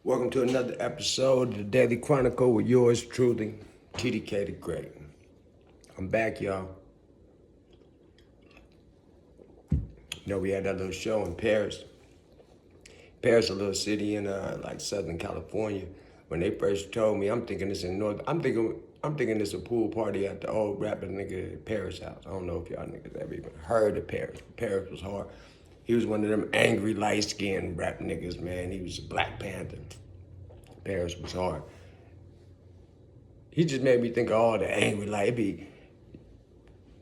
Welcome to another episode of the Daily Chronicle with yours truly, TDK the Great. I'm back, y'all. You know, we had that little show in Paris. Paris, a little city in like Southern California. When they first told me, I'm thinking it's in North. I'm thinking it's a pool party at the old rapper nigga Paris house. I don't know if y'all niggas ever even heard of Paris. Paris was hard. He was one of them angry, light-skinned rap niggas, man. He was a Black Panther. Paris was hard. He just made me think of all the angry, like, it be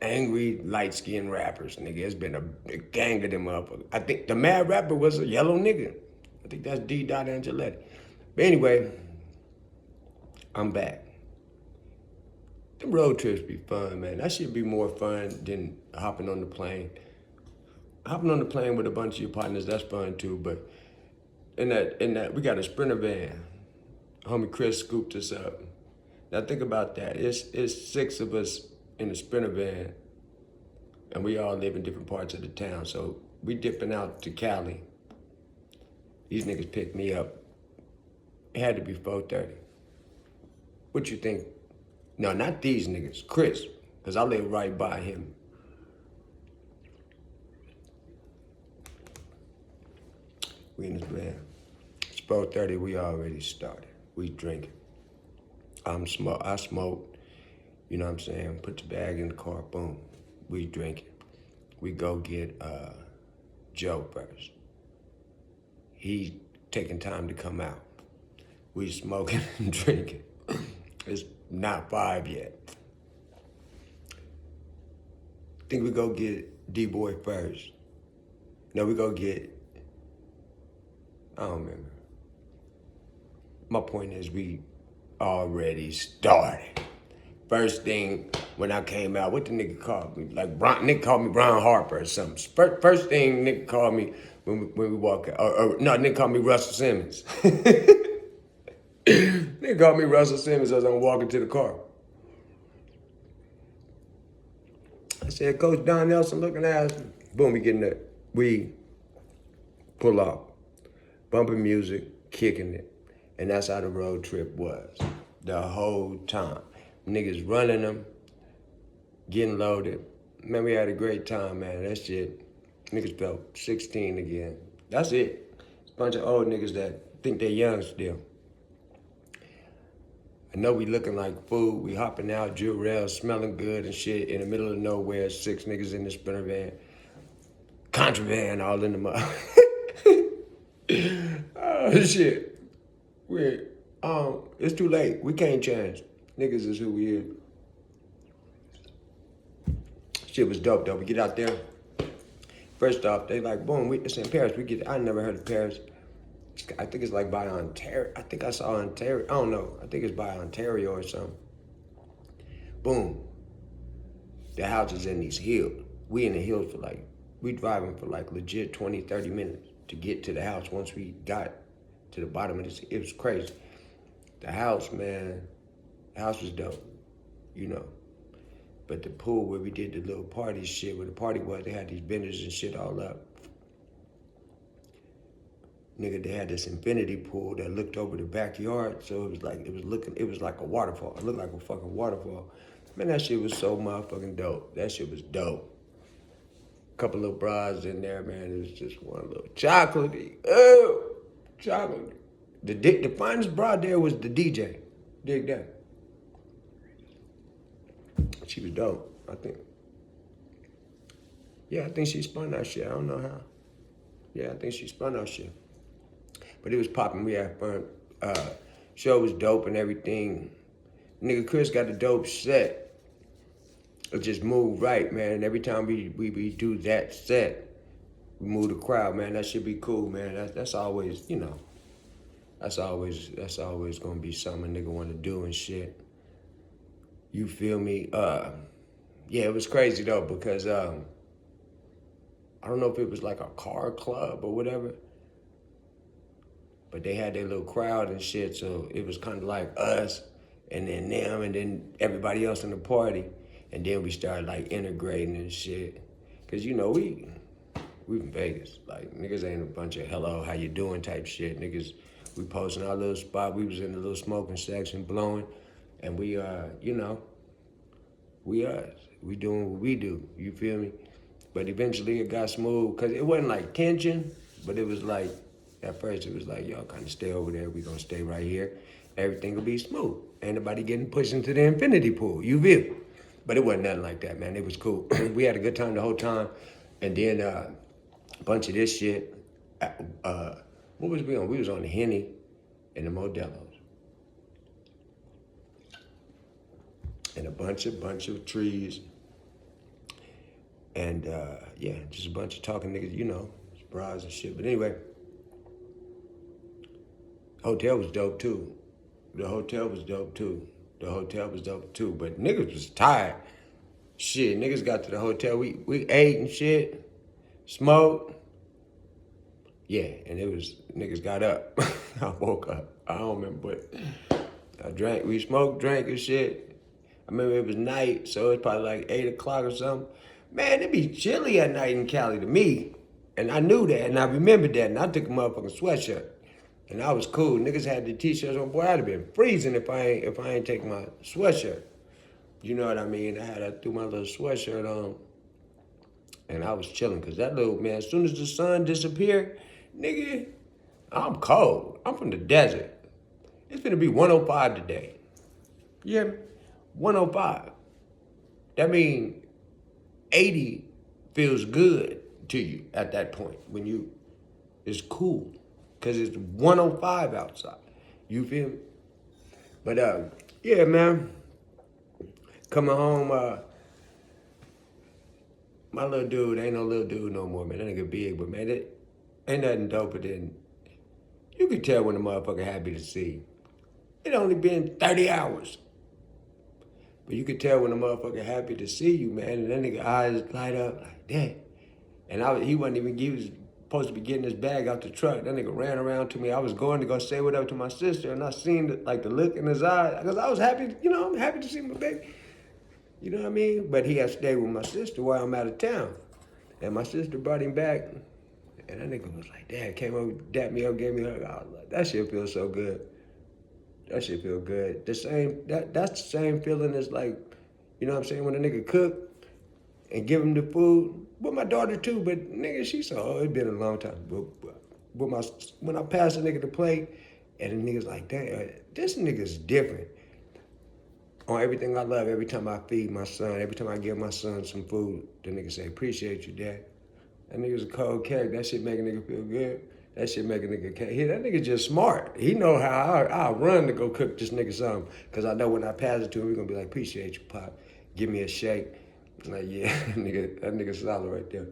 angry, light-skinned rappers, nigga. It's been a gang of them motherfuckers. I think the mad rapper was a yellow nigga. I think that's D. Angeletti. But anyway, I'm back. Them road trips be fun, man. That should be more fun than hopping on the plane. Hopping on the plane with a bunch of your partners, that's fun too, but in that, we got a Sprinter van. Homie Chris scooped us up. Now think about that. It's 6 of us in the Sprinter van, and we all live in different parts of the town. So we dipping out to Cali. These niggas picked me up. It had to be 4:30. What you think? No, not these niggas. Chris, because I live right by him. We in this van. It's 4:30. We already started. We drinking. I smoked. You know what I'm saying? Put the bag in the car. Boom. We drinking. We go get Joe first. He taking time to come out. We smoking and drinking. It's not 5 yet. Think we go get D-Boy first. No, we go get, I don't remember. My point is we already started. First thing when I came out, what the nigga called me? Like nigga called me Brian Harper or something. First thing nigga called me when we walk out, no, nigga called me Russell Simmons. Nigga called me Russell Simmons as I'm walking to the car. I said, Coach Don Nelson looking at us. Boom, we getting there. We pull off, bumping music, kicking it. And that's how the road trip was the whole time. Niggas running them, getting loaded. Man, we had a great time, man. That shit, niggas felt 16 again. That's it. It's a bunch of old niggas that think they're young still. I know we looking like food. We hopping out, Jurel, smelling good and shit. In the middle of nowhere, 6 niggas in the Sprinter van. Contraband all in the mud. Oh, shit. It's too late. We can't change. Niggas is who we is. Shit was dope though. We get out there. First off, they like, boom, it's in Paris. I never heard of Paris. I think it's like by Ontario. I think I saw Ontario. I don't know. I think it's by Ontario or something. Boom. The house is in these hills. We in the hills we driving for like legit 20, 30 minutes to get to the house once we got to the bottom of this. It was crazy. The house, man, the house was dope, you know. But the pool where we did the little party shit, where the party was, they had these vendors and shit all up. Nigga, they had this infinity pool that looked over the backyard, so it was like a waterfall. It looked like a fucking waterfall. Man, that shit was so motherfucking dope. That shit was dope. Couple little bras in there, man. It was just one little chocolatey. Oh, chocolate. The finest bra there was the DJ. Dig that. She was dope, I think. Yeah, I think she spun that shit. I don't know how. Yeah, I think she spun that shit. But it was popping. We had fun. Show was dope and everything. Nigga Chris got a dope set. It just moved right, man. And every time we do that set, we move the crowd, man. That should be cool, man. That's always, you know, that's always gonna be something a nigga wanna do and shit. You feel me? Yeah, it was crazy though, because I don't know if it was like a car club or whatever, but they had their little crowd and shit, so it was kind of like us and then them and then everybody else in the party. And then we started like integrating and shit. Cause you know, we from Vegas. Like niggas ain't a bunch of hello, how you doing type shit. Niggas, We posting our little spot. We was in the little smoking section, blowing, and we we us. We doing what we do. You feel me? But eventually it got smooth because it wasn't like tension, but it was like at first it was like y'all kind of stay over there. We gonna stay right here. Everything will be smooth. Ain't nobody getting pushed into the infinity pool. You feel? But it wasn't nothing like that, man. It was cool. We had a good time the whole time, and then a bunch of this shit. What was we on? We was on the Henny and the Modelo's, and a bunch of trees, and yeah, just a bunch of talking niggas, bras and shit. But anyway, hotel was dope too. The hotel was dope too. But niggas was tired. Shit, niggas got to the hotel. We ate and shit, smoked. Yeah, and it was niggas got up. I woke up. I don't remember, but I drank. We smoked, drank and shit. I remember it was night, so it was probably like 8 o'clock or something. Man, it be chilly at night in Cali to me. And I knew that, and I remembered that, and I took a motherfucking sweatshirt. And I was cool. Niggas had the t-shirts on. Boy, I'd have been freezing if I ain't take my sweatshirt. You know what I mean? I threw my little sweatshirt on, and I was chilling, because that little, man, as soon as the sun disappeared, nigga, I'm cold. I'm from the desert. It's gonna be 105 today. You hear me? 105. That means 80 feels good to you at that point when it's cool, because it's 105 outside. You feel me? But yeah, man, coming home, my little dude ain't no little dude no more, man. That nigga big, but man, it ain't nothing doper than, you can tell when the motherfucker happy to see you. It only been 30 hours. But you could tell when the motherfucker happy to see you, man, and that nigga eyes light up like that. And he was supposed to be getting his bag out the truck. That nigga ran around to me. I was going to go say what up to my sister, and I seen the look in his eyes, because I was happy, I'm happy to see my baby. You know what I mean? But he had to stay with my sister while I'm out of town. And my sister brought him back, and that nigga was like, Dad, came over, dapped me up, gave me a hug. I was like, that shit feels so good. That shit feel good. That's the same feeling as, like, you know what I'm saying, when a nigga cook and give him the food. With my daughter too, but nigga, she saw, it's been a long time. But when I pass a nigga the plate, and the nigga's like, damn, this nigga's different. On everything I love, every time I feed my son, every time I give my son some food, the nigga say, appreciate you, Dad. That nigga's a cold character. That shit make a nigga feel good. That shit make a nigga, that nigga just smart. He know how I'll run to go cook this nigga something. Because I know when I pass it to him, he's going to be like, appreciate you, Pop. Give me a shake. I'm like, yeah, that nigga solid right there.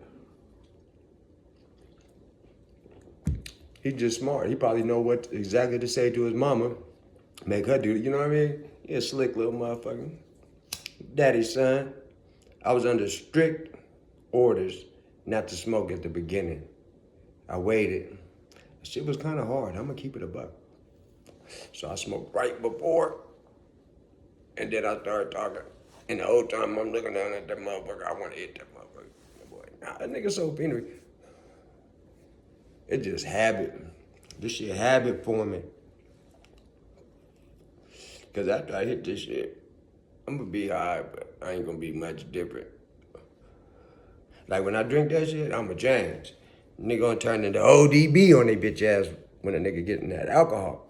He just smart. He probably know what exactly to say to his mama. Make her do it, you know what I mean? He a slick little motherfucker. Daddy's son. I was under strict orders not to smoke at the beginning. I waited. Shit was kind of hard. I'm gonna keep it a buck. So I smoked right before, and then I started talking. And the whole time I'm looking down at that motherfucker, I want to hit that motherfucker. Boy, nah, that nigga so penery. It just habit. This shit habit forming. Because after I hit this shit, I'm gonna be high, but I ain't gonna be much different. Like when I drink that shit, I'm a James. Nigga gonna turn into ODB on they bitch ass when a nigga getting that alcohol.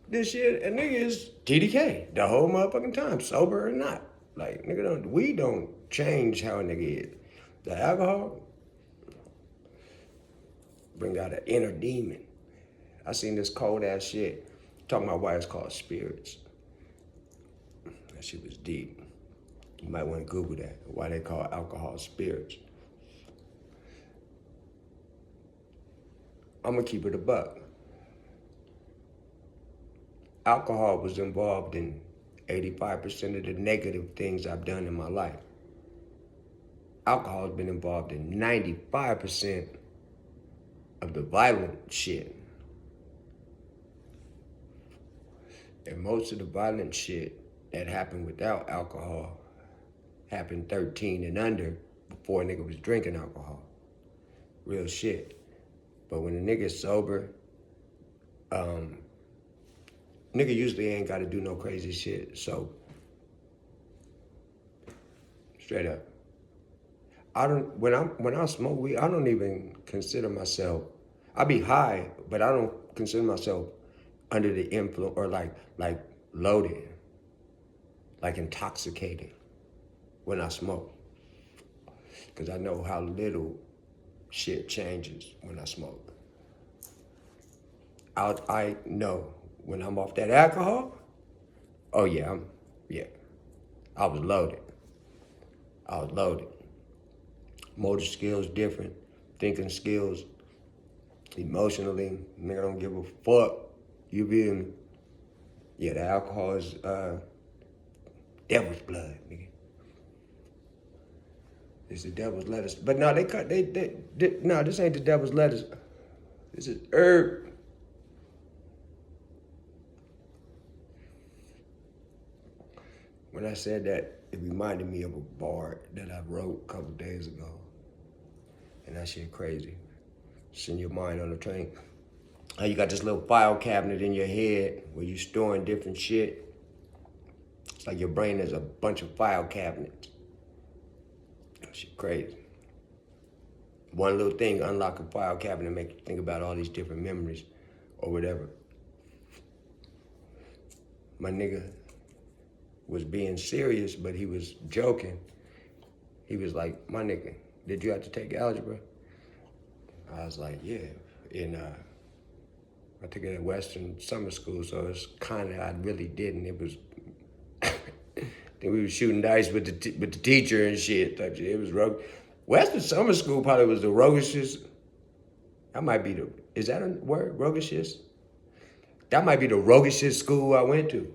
This shit, a nigga is TDK the whole motherfucking time, sober or not. Like, nigga, we don't change how a nigga is. The alcohol bring out an inner demon. I seen this cold ass shit. Talking about why it's called spirits. That shit was deep. You might want to Google that. Why they call alcohol spirits. I'm gonna keep it a buck. Alcohol was involved in 85% of the negative things I've done in my life. Alcohol has been involved in 95% of the violent shit. And most of the violent shit that happened without alcohol happened 13 and under before a nigga was drinking alcohol. Real shit. But when a nigga's sober, Nigga usually ain't got to do no crazy shit. So, straight up. When I smoke weed, I don't even consider myself. I be high, but I don't consider myself under the influence or like loaded, like intoxicated when I smoke. Cause I know how little shit changes when I smoke. I know when I'm off that alcohol. Oh yeah, yeah. I was loaded. I was loaded. Motor skills different, thinking skills, emotionally, nigga don't give a fuck. You being, yeah, the alcohol is devil's blood, nigga. It's the devil's lettuce. But no, no, this ain't the devil's lettuce. This is herb. When I said that, it reminded me of a bar that I wrote a couple days ago. And that shit crazy. Send your mind on a train. How you got this little file cabinet in your head where you storing different shit. It's like your brain is a bunch of file cabinets. That shit crazy. One little thing, unlock a file cabinet and make you think about all these different memories or whatever. My nigga was being serious, but he was joking. He was like, my nigga, did you have to take algebra? I was like, yeah. I took it at Western Summer School, so it's kind of, I really didn't. It was, I think we were shooting dice with the teacher and shit. Type shit. It was rogue. Western Summer School probably was the roguishest. That might be is that a word, roguishest? That might be the roguishest school I went to.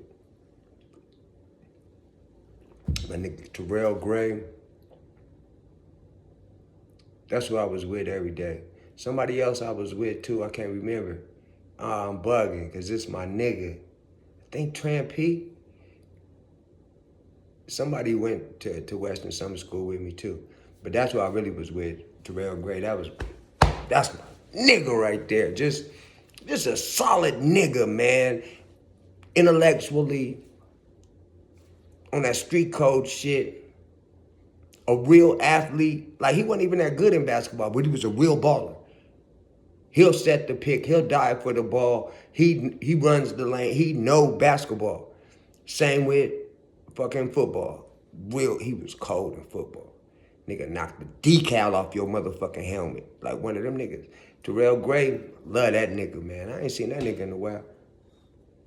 My nigga Terrell Gray, that's who I was with every day. Somebody else I was with too, I can't remember. I'm bugging, because this my nigga. I think Tramp P. Somebody went to Western Summer School with me too. But that's who I really was with, Terrell Gray. That's my nigga right there. Just a solid nigga, man. Intellectually, on that street code shit. A real athlete. Like, he wasn't even that good in basketball, but he was a real baller. He'll set the pick. He'll dive for the ball. He runs the lane. He know basketball. Same with fucking football. He was cold in football. Nigga knocked the decal off your motherfucking helmet. Like one of them niggas. Terrell Gray, love that nigga, man. I ain't seen that nigga in a while.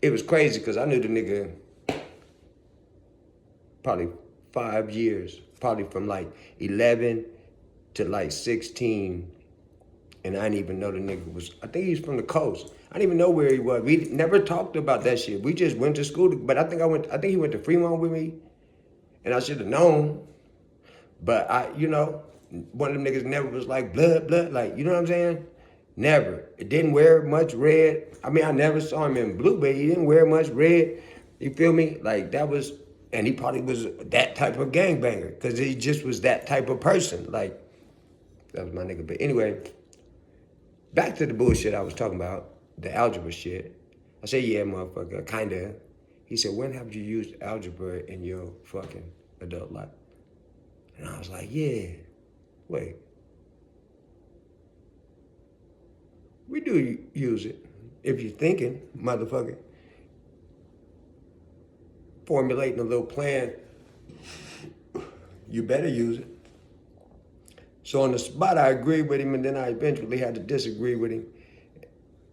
It was crazy because I knew the nigga probably 5 years. Probably from like 11 to like 16. And I didn't even know the nigga was, I think he's from the coast. I didn't even know where he was. We never talked about that shit. We just went to school, but I think he went to Fremont with me. And I should have known. But one of them niggas never was like blood, like, you know what I'm saying? Never. It didn't wear much red. I mean, I never saw him in blue, but he didn't wear much red. You feel me? Like, that was, and he probably was that type of gangbanger because he just was that type of person. Like, that was my nigga. But anyway, back to the bullshit I was talking about, the algebra shit. I said, yeah, motherfucker, kinda. He said, when have you used algebra in your fucking adult life? And I was like, yeah, wait. We do use it. If you're thinking, motherfucker, formulating a little plan, you better use it. So on the spot, I agreed with him, and then I eventually had to disagree with him.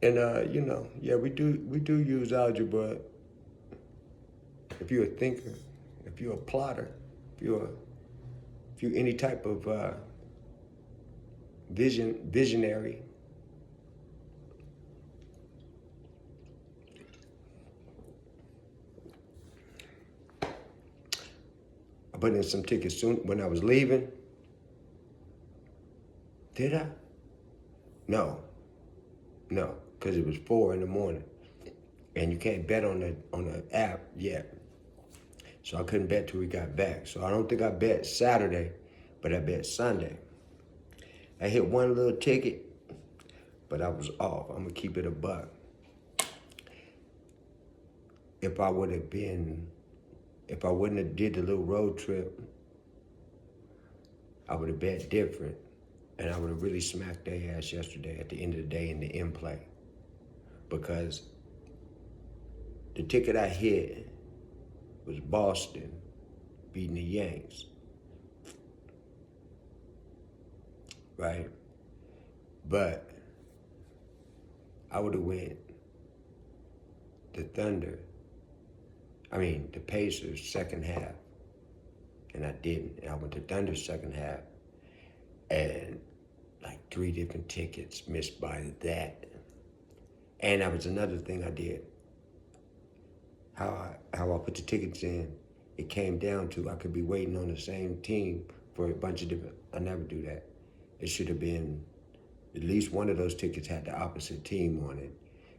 And yeah, we do use algebra. If you're a thinker, if you're a plotter, if you're any type of visionary. I put in some tickets soon when I was leaving. Did I? No, because it was 4 a.m. and you can't bet on the app yet. So I couldn't bet till we got back. So I don't think I bet Saturday, but I bet Sunday. I hit one little ticket, but I was off. I'm gonna keep it a buck. if I wouldn't have did the little road trip, I would have bet different. And I would have really smacked their ass yesterday at the end of the day in the in play. Because the ticket I hit was Boston beating the Yanks. Right? But I would have went the Pacers second half. And I didn't. And I went to Thunder second half. And like 3 different tickets missed by that. And that was another thing I did. How I put the tickets in, it came down to I could be waiting on the same team for a bunch of different. I never do that. It should have been at least one of those tickets had the opposite team on it,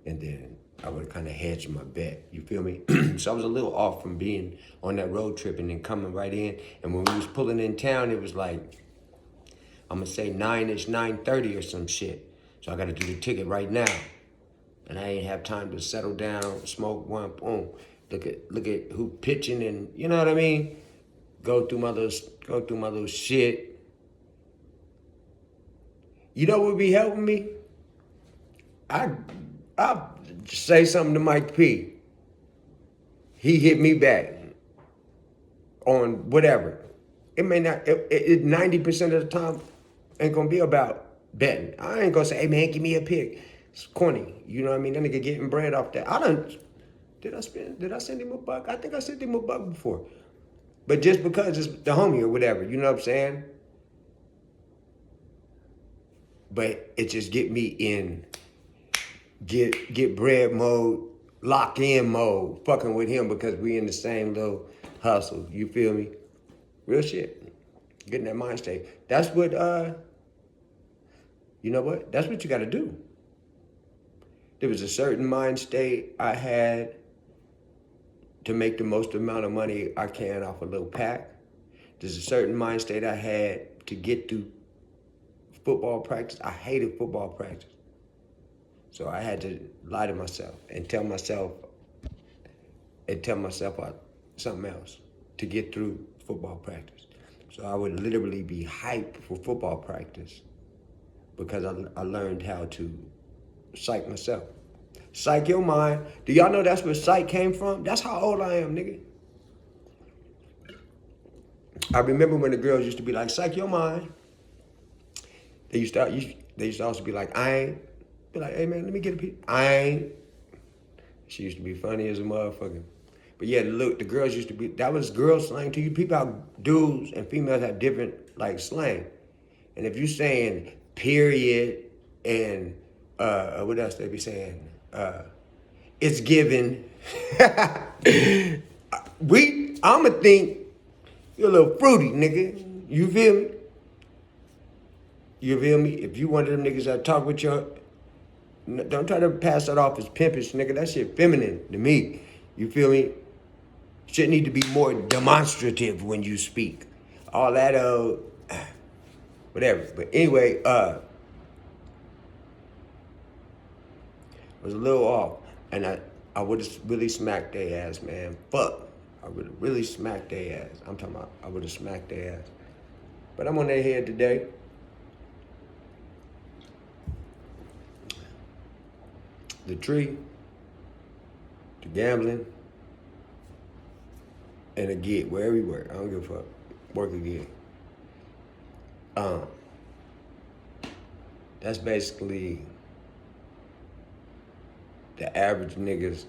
and then I would have kind of hedged my bet. You feel me? So I was a little off from being on that road trip and then coming right in. And when we was pulling in town, it was like, I'm gonna say 9-ish, 9:30 or some shit. So I gotta do the ticket right now. And I ain't have time to settle down, smoke one, boom. Look at who pitching and, you know what I mean? Go through my little shit. You know what would be helping me? I'll say something to Mike P. He hit me back on whatever. It may not, 90% of the time ain't gonna be about betting. I ain't gonna say, hey man, give me a pick. It's corny. You know what I mean? That nigga getting bread off that. Did I send him a buck? I think I sent him a buck before. But just because it's the homie or whatever, you know what I'm saying? But it just get me in get bread mode, lock in mode, fucking with him because we in the same little hustle. You feel me? Real shit. Getting that mind state. That's what you know what? That's what you gotta do. There was a certain mind state I had to make the most amount of money I can off a little pack. There's a certain mind state I had to get through football practice. I hated football practice. So I had to lie to myself and tell myself something else to get through football practice. So I would literally be hyped for football practice because I learned how to psych myself. Psych your mind. Do y'all know that's where psych came from? That's how old I am, nigga. I remember when the girls used to be like, psych your mind. They used to also be like, I ain't. Be like, hey man, let me get a piece. I ain't. She used to be funny as a motherfucker. But yeah, look, the girls used to be, that was girl slang to you. People have, dudes and females have different like slang. And if you saying period and what else they be saying? It's given. I'ma think you're a little fruity, nigga. You feel me? You feel me? If you one of them niggas that talk with your, don't try to pass that off as pimpish, nigga. That shit feminine to me. You feel me? Shit need to be more demonstrative when you speak. All that, whatever. But anyway, was a little off. And I would have really smacked their ass, man. Fuck. I would have really smacked their ass. I'm talking about I would have smacked their ass. But I'm on their head today. The tree, the gambling, and a gig, wherever you work. I don't give a fuck. Work a gig. That's basically the average Vegas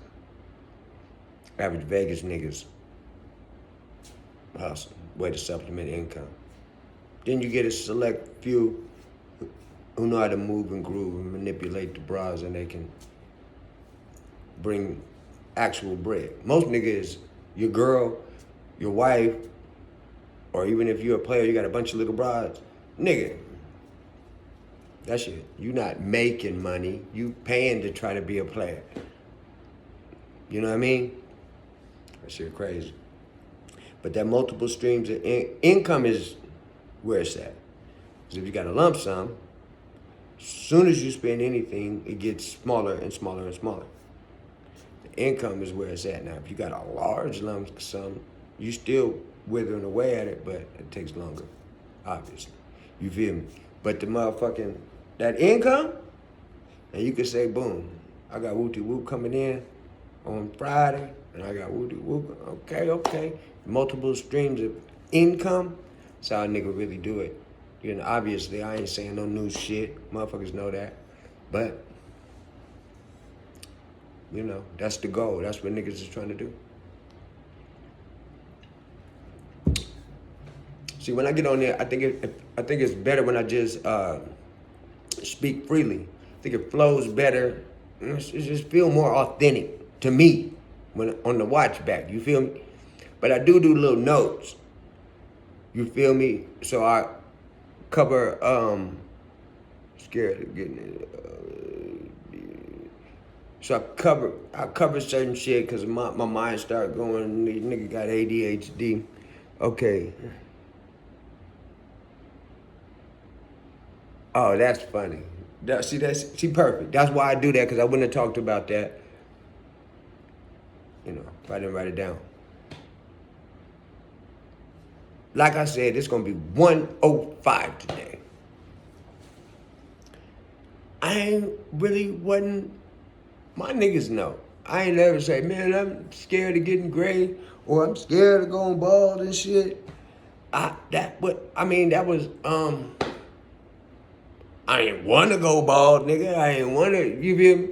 niggas hustle, way to supplement income. Then you get a select few who know how to move and groove and manipulate the bras, and they can bring actual bread. Most niggas, your girl, your wife, or even if you're a player, you got a bunch of little brides, nigga, that shit, you not making money, you paying to try to be a player. You know what I mean? That shit crazy. But that multiple streams of income is where it's at. Because if you got a lump sum, as soon as you spend anything, it gets smaller and smaller and smaller. income is where it's at now. If you got a large lump sum, you still withering away at it, but it takes longer, obviously. You feel me? But the motherfucking, that income, and you could say, boom, I got Wooty Whoop coming in on Friday, and I got Wooty Whoop. Okay. Multiple streams of income. That's how a nigga really do it. You know, obviously, I ain't saying no new shit. Motherfuckers know that. But, you know, that's the goal. That's what niggas is trying to do. See, when I get on there, I think it's better when I just speak freely. I think it flows better. It just feel more authentic to me when on the watch back. You feel me? But I do little notes. You feel me? So I cover scared of getting it. So I cover certain shit because my mind start going. Nigga got ADHD. Okay. Oh, that's funny. See, perfect. That's why I do that, because I wouldn't have talked about that, you know, if I didn't write it down. Like I said, it's gonna be 105 today. I wasn't. My niggas know. I ain't never say, man, I'm scared of getting gray, or I'm scared of going bald and shit. That was I ain't want to go bald, nigga. I ain't want to, you feel me?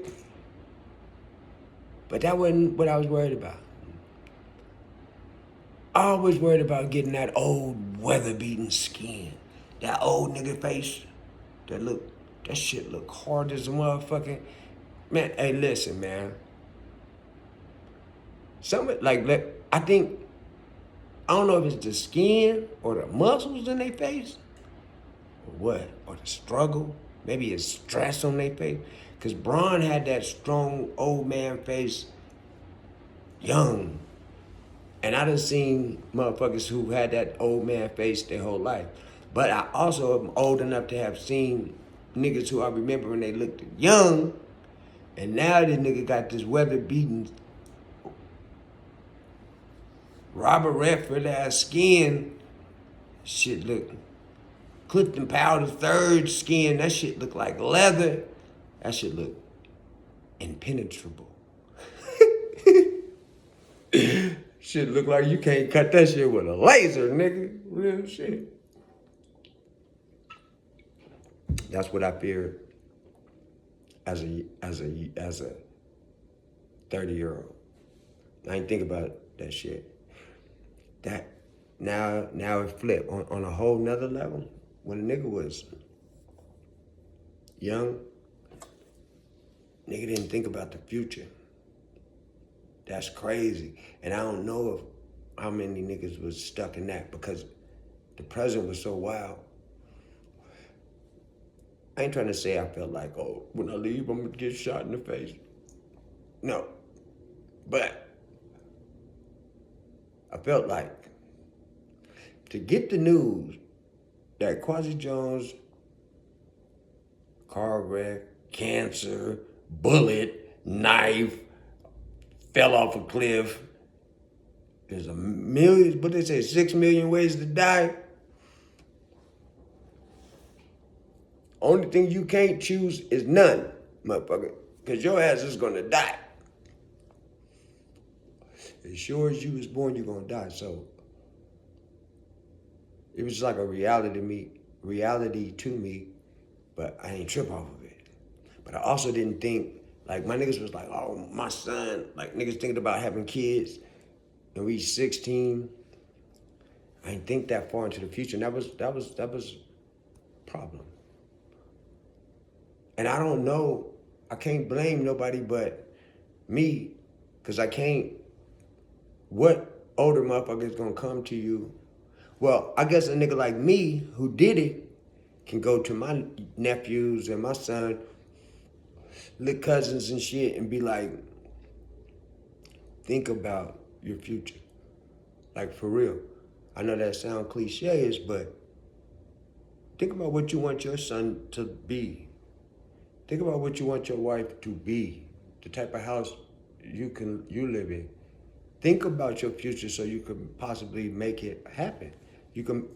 But that wasn't what I was worried about. I was worried about getting that old weather-beaten skin. That old nigga face. That shit look hard as a motherfucking. Man, hey, listen, man. I think, I don't know if it's the skin or the muscles in their face, or what, or the struggle. Maybe it's stress on their face. Because Braun had that strong old man face young. And I done seen motherfuckers who had that old man face their whole life. But I also am old enough to have seen niggas who I remember when they looked young, and now this nigga got this weather-beaten Robert Redford ass skin. Shit look, Clifton Powder third skin, that shit look like leather. That shit look impenetrable. Shit look like you can't cut that shit with a laser, nigga. Real shit. That's what I fear as a 30-year-old. I ain't think about that shit. That now it flipped on a whole nother level. When a nigga was young, nigga didn't think about the future. That's crazy. And I don't know how many niggas was stuck in that, because the present was so wild. I ain't trying to say I felt like, oh, when I leave, I'm gonna get shot in the face. No. But I felt like to get the news that Quasi Jones, car wreck, cancer, bullet, knife, fell off a cliff. There's a million, what they say, 6 million ways to die. Only thing you can't choose is none, motherfucker, because your ass is gonna die. As sure as you was born, you're gonna die. So it was like a reality to me, but I ain't trip off of it. But I also didn't think, like, my niggas was like, oh, my son, like niggas thinking about having kids and reach 16. I didn't think that far into the future, and that was a problem. And I don't know, I can't blame nobody but me, because what older motherfucker is gonna come to you? Well, I guess a nigga like me who did it can go to my nephews and my son, little cousins and shit, and be like, think about your future. Like, for real. I know that sound cliches, but think about what you want your son to be. Think about what you want your wife to be. The type of house you live in. Think about your future so you can possibly make it happen. You can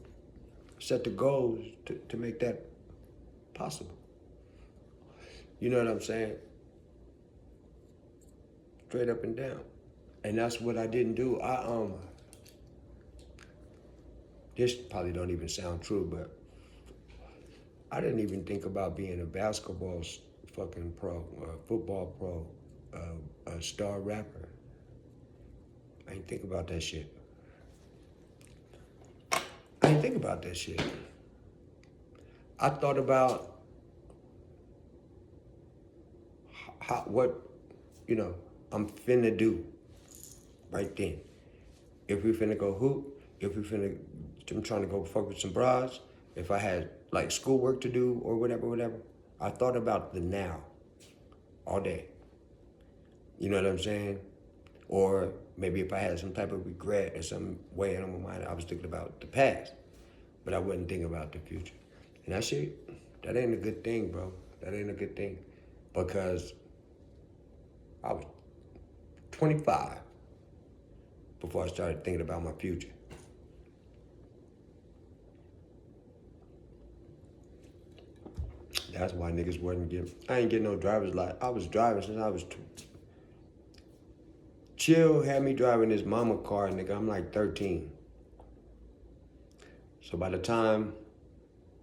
set the goals to make that possible. You know what I'm saying? Straight up and down. And that's what I didn't do. This probably don't even sound true, but I didn't even think about being a basketball fucking pro, a football pro, a star rapper. I didn't think about that shit. I didn't think about that shit. I thought about what, I'm finna do right then. If we finna go hoop, I'm trying to go fuck with some bras, if I had like schoolwork to do or whatever, I thought about the now all day. You know what I'm saying? Or maybe if I had some type of regret or some way in my mind, I was thinking about the past, but I wasn't thinking about the future. And that shit, that ain't a good thing, bro. That ain't a good thing, because I was 25 before I started thinking about my future. That's why niggas wasn't getting, I ain't getting no driver's license. I was driving since I was Chill had me driving his mama car, nigga. I'm like 13. So by the time,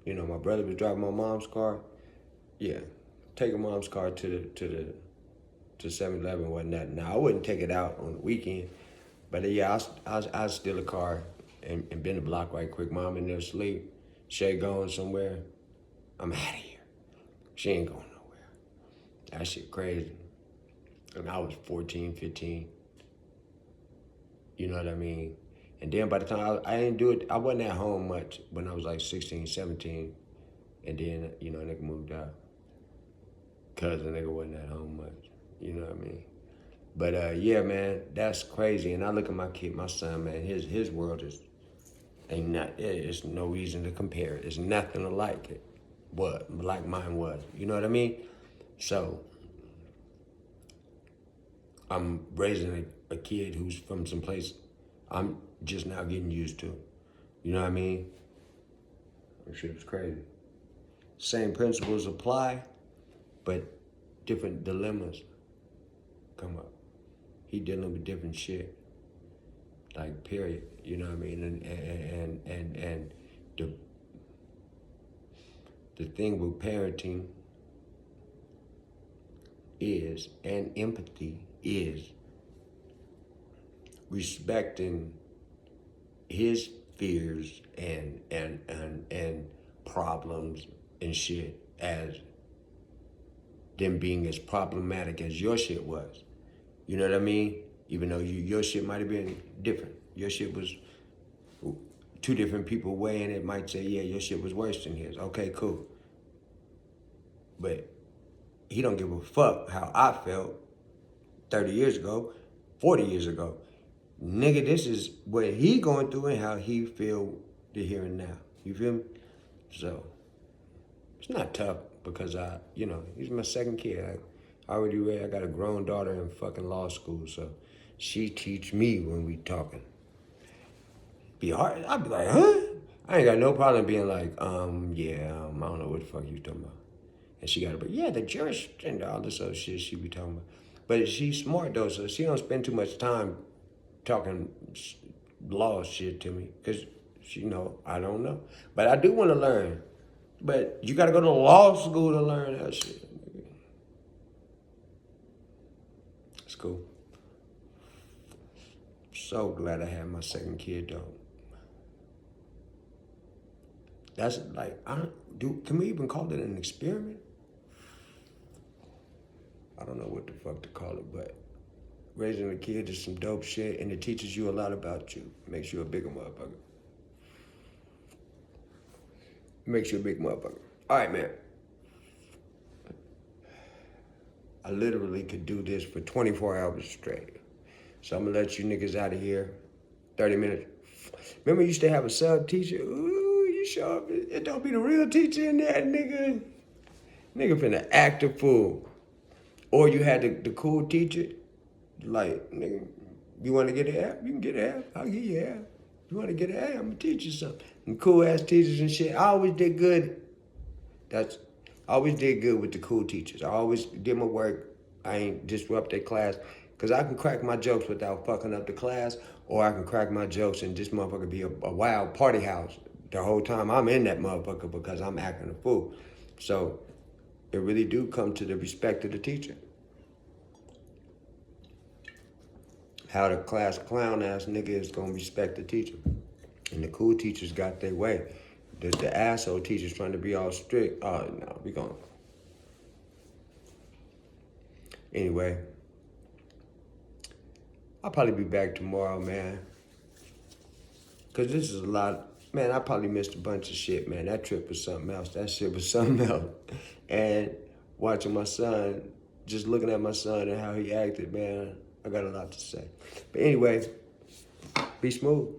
my brother was driving my mom's car, yeah, taking mom's car to 7-Eleven wasn't that. Now I wouldn't take it out on the weekend, but yeah, I steal a car and bend the block right quick. Mom in there asleep, Shay going somewhere. I'm out of here. She ain't going nowhere. That shit crazy. And I was 14, 15. You know what I mean? And then by the time I didn't do it, I wasn't at home much when I was like 16, 17. And then, nigga moved out. Cause the nigga wasn't at home much. You know what I mean? But yeah, man, that's crazy. And I look at my kid, my son, man, his world it's no reason to compare it. It's nothing like it. Like mine was. You know what I mean? So I'm raising a kid who's from some place I'm just now getting used to. You know what I mean? That shit was crazy. Same principles apply, but different dilemmas come up. He dealing with different shit. Like, period. You know what I mean? And the thing with parenting is, and empathy is, respecting his fears and problems and shit as them being as problematic as your shit was. You know what I mean? Even though your shit might have been different. Your shit was two different people weighing it might say, yeah, your shit was worse than his. Okay, cool. But he don't give a fuck how I felt 30 years ago, 40 years ago. Nigga, this is what he going through and how he feel the here and now. You feel me? So, it's not tough because he's my second kid. I got a grown daughter in fucking law school, so she teach me when we talking. Be hard, I'd be like, huh? I ain't got no problem being like, I don't know what the fuck you talking about. And she gotta be, yeah, the jurist and all this other shit she be talking about. But she's smart though, so she don't spend too much time talking law shit to me, because I don't know. But I do want to learn. But you got to go to law school to learn that shit. It's cool. So glad I had my second kid though. That's like, can we even call it an experiment? I don't know what the fuck to call it, but raising a kid is some dope shit, and it teaches you a lot about you. Makes you a bigger motherfucker. Makes you a big motherfucker. All right, man. I literally could do this for 24 hours straight. So I'm gonna let you niggas out of here. 30 minutes. Remember you used to have a sub teacher? Ooh, you show up. It don't be the real teacher in there, nigga. Nigga finna act a fool. Or you had the cool teacher, Like, nigga, you want to get an F? You can get an F. I'll give you an F. You want to get an A? I'm going to teach you something. And cool ass teachers and shit. I always did good. I always did good with the cool teachers. I always did my work. I ain't disrupt their class. Because I can crack my jokes without fucking up the class, or I can crack my jokes and this motherfucker be a wild party house the whole time I'm in that motherfucker because I'm acting a fool. So it really do come to the respect of the teacher. How the class clown ass nigga is gonna respect the teacher. And the cool teachers got their way. The asshole teachers trying to be all strict. Oh no, we gonna. Anyway, I'll probably be back tomorrow, man. Cause this is a lot. Man, I probably missed a bunch of shit, man. That trip was something else. That shit was something else. And watching my son, just looking at my son and how he acted, man, I got a lot to say. But anyway, be smooth.